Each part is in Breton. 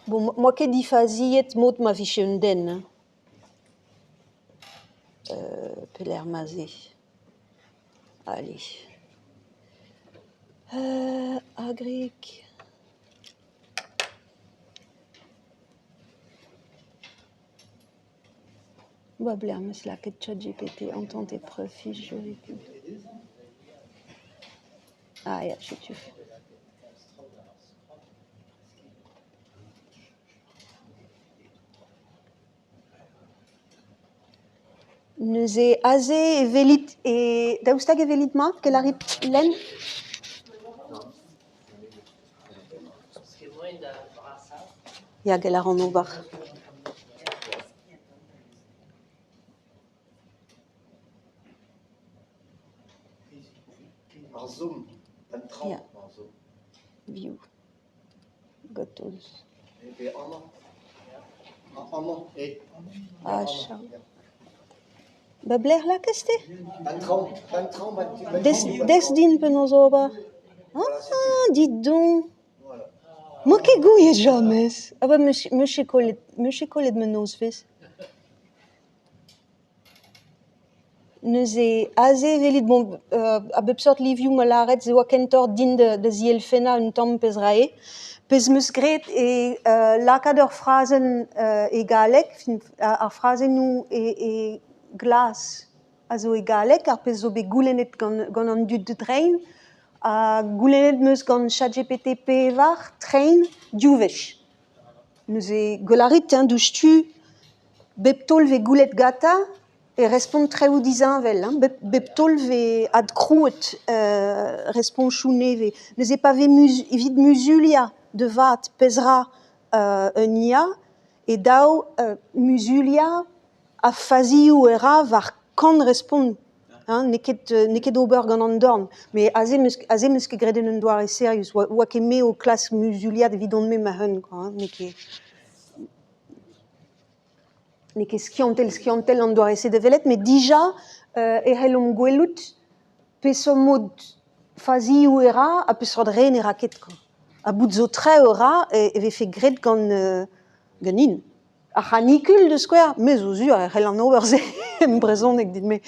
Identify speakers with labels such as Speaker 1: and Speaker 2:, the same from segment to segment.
Speaker 1: Bon, moi qui dis faziet, mot ma fiche un den. Peler mazé. Allez. Agric. Bah, blair, mais c'est la quête chat GPT, entend tes preuves, fiches juridiques. Ah, ja, je tu. Neuze aze e velit e daoustag e velit mat que la rit len. Ja, que la ran ober.
Speaker 2: Zoom, een tram.
Speaker 1: Ja. View. Gotos.
Speaker 2: Et Anna.
Speaker 1: Ah, Charles. Bah, blair la keste?
Speaker 2: Een tram.
Speaker 1: Des din pen oz ober. Ah, dis donc. Moi qui gouille jamais. Ah bah, monsieur Collet me nose fes. Neuze aze velit bon a bep sort liviu ma laret ze oa kentor din de zielfena un tamm pez rae. Pez meus gret e lakader phrasen e galek, ar phrasen nou e glas a zo e galek, ar pez zo be goulenet gant an dud de train, a goulenet meus gant ChatGPT pevar, train, diuvech. Neuze golarit, douch tu, bep tol ve goulet gata, e respond treo dizanvel, bep tol ve ad krouet respond choune ve. Neuze pa ve evit musulia de vat pezra un ia, e daou musulia a faziou era var kan respond. Neket ober gant an dorn. Me aze meus ket greden un doare serius. Oa ket me o klas musulia de vidon me ma hun. Neket skiantel an doare se de velet, mais déjà e c'hellom gwelout peso mod faziou era a peus rod ren era ket. A bout zo tre era e vefe gret gant in. A c'hanikul de skouer, me zo zur e c'hell an ober ze brezhonek dit, me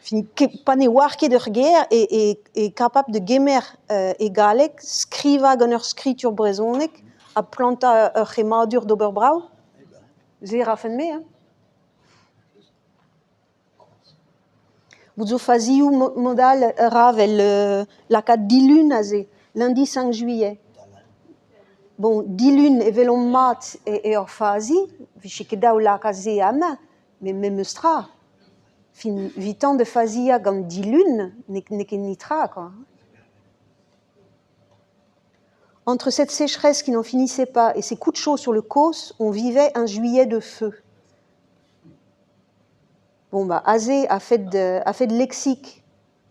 Speaker 1: fin pa ne war ket ur ger e kapab de gemer e galek skriva gant ur skritur brezhonek a planta ur c'hemadur d'ober brau. Ze rafen me, Vous faziou modal ravel la kat dilun aze, lundi 5 juillet. Bon, dilun e velom mat e ur fazi, viche ket daou la kaze ama, mais meustra. Fin vitan de fazia gant dilun, ne ket nitra, quoi. Entre cette sécheresse qui n'en finissait pas et ces coups de chaud sur le causse, on vivait un juillet de feu. Bon, bah, Azé a fait de lexique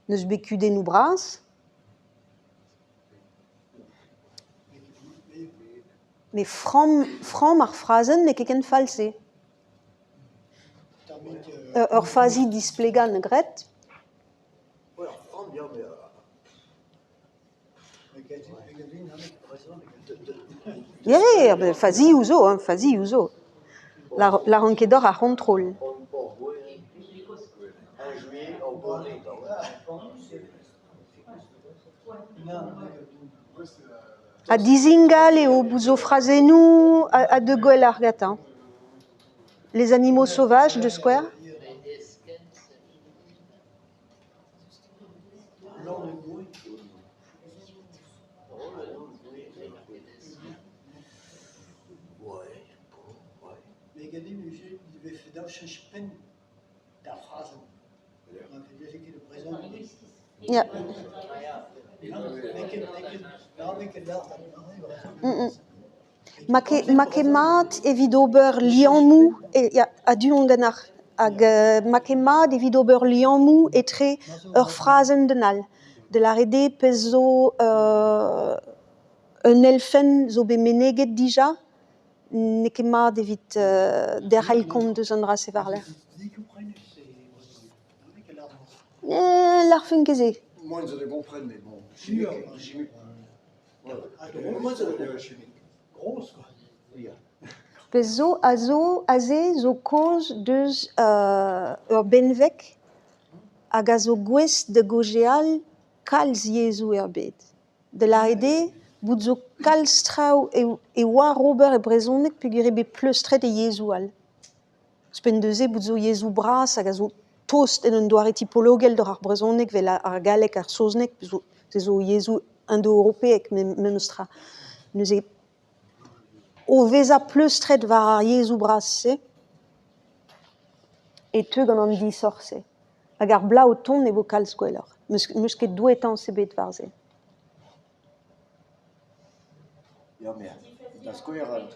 Speaker 1: neus becude nou bras. Mais fram ar phrasen ne ket ken false. Ur fazi displegan gret. Ja, fazi ouzo. La rankedor a contrôle. A dizingal eo bouzo phrasenou a de goel ar gata. Les animaux sauvages de Square. Ja. Ma ket mat evit ober liammou a du on ganar. Hag ma ket mat evit ober liammou etre ur phrasen denal. De la rede pezo un elfen zo be meneget dija, ne ket mat evit der halkont deus an dra se war l'air. L'ar fun keze.
Speaker 2: Moins ils comprennent, mais bon.
Speaker 3: Chimique. Moi, c'est chimique. Grosse, quoi.
Speaker 1: Pezo, aze, zo koz deus ur benvek hag a zo gwez de gojeal kalz Yezu bet. De la ede, bout zo kalz traoù e war ober e brezonek peogwir ebe pleustret e Yezu al. Spen neuze bout zo Yezu bras hag a zo tost en un doare tipologel d'ar brezonek vel ar galek ar soznek, se zo Yezu indo-europeek memeustra. Neuze o veza pleustret war ar Yezu bras se, et teug an an disor se. Hag ar bla o ton e vo kalz gwelloc'h. Meus ket douetan se bet war se.
Speaker 2: Ja, mais das square.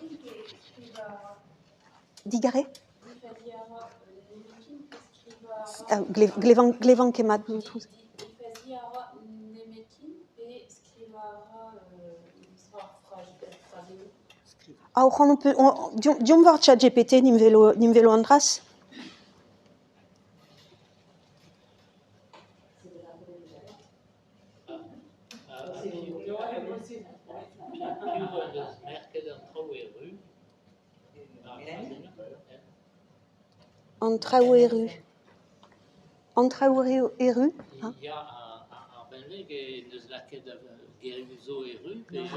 Speaker 1: Digare? Glevan kemat. On peut, diom var ChatGPT nim velo andras. Antraoù eru. Antraoù eru.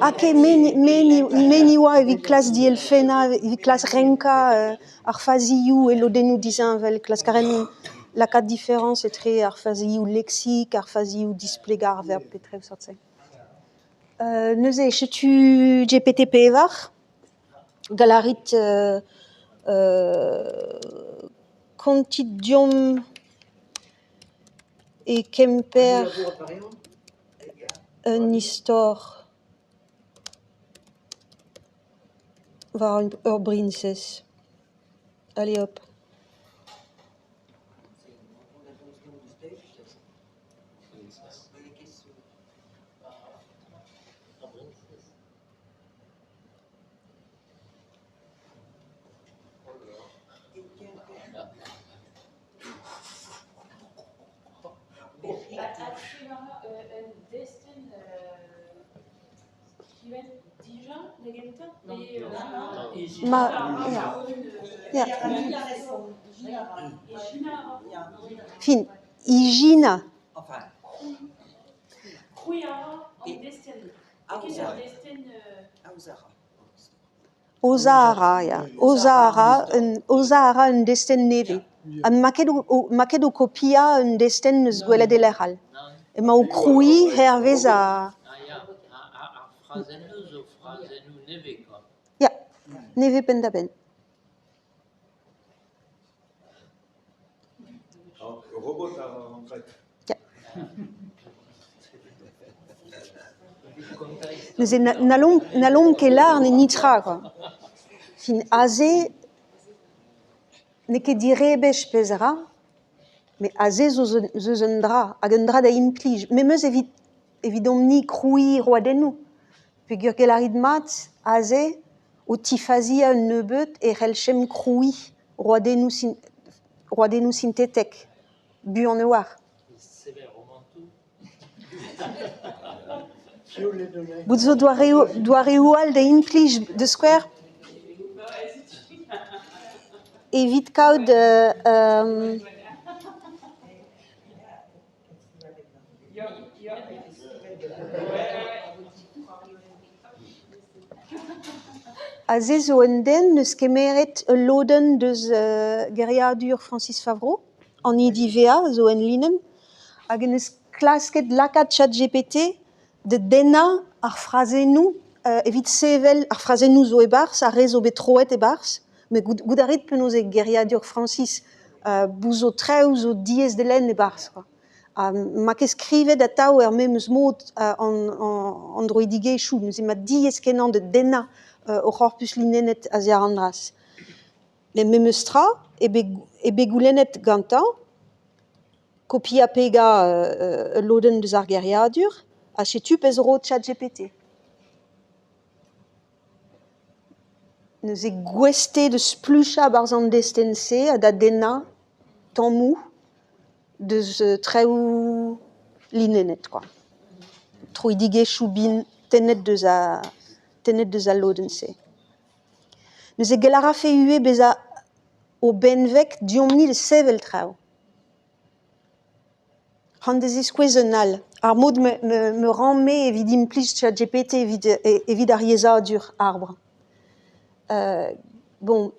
Speaker 1: Ake meni oa evit klas dielfena, evit klas renka ar fazioù e lodennoù dizinvel, klas karen lakaat diference etre ar fazioù leksik, ar fazioù displegar verb petrev sortse. Neuze, setu GPT pevar, galarit kontidium e kemper un istor war ur brinzes. Allez hop. Ja. Fin, Igina. Ozara, ja. Ozara un destin neve. An maket o kopia un destin eus gwelet elec'hal. Ema o kroui hervez a... Ja, neve pen da ben.
Speaker 2: Robot en fait.
Speaker 1: Ja. Neuze nalom ket lar ne nitra, quoi. Fin, aze, ne ket direbech pezra, mais aze zeus un dra, hag un dra da implij. Memeus evit omni kroui roadennoù. Peogwir gelarit mat, aze, o tifazia un nebeut e c'hellchem kroui roadennoù sintetek. Bu an ewar. Bout zo doare oual da implij de square. Evit kaout aze zo un den neus kemeret loden deus geriadur Francis Favreau, an IDVA zo en linem, hag en eus klasket lakaat ChatGPT de denna ar frazennoù, evit sevel ar frazennoù zo e-barzh, ar re zo bet troet e-barzh, me goudarit penaos e geriadur Francis bouzo traoù zo diez de lenn e-barzh. Ma ket skrivet atav meus mod an droidigezhioù, neuze ma diez kenan de denna o c'horpus linenet a zia andras. Memeus tra, ebe goulennet gantañ, kopia pega loden deus ar geriadur, a setu pez ro ChatGPT. Neuze gweste deus splucha barz an destense a da denna tammou deus traoù linenet, quoi. Troidigezhioù bin tennet deus a loden se. Dus ik gelara feue beza o benvek diomni de seveltrau. Handes is quezonal. Ar mod me rend me evit implis ChatGPT evit ar yezadur arbre. Bon,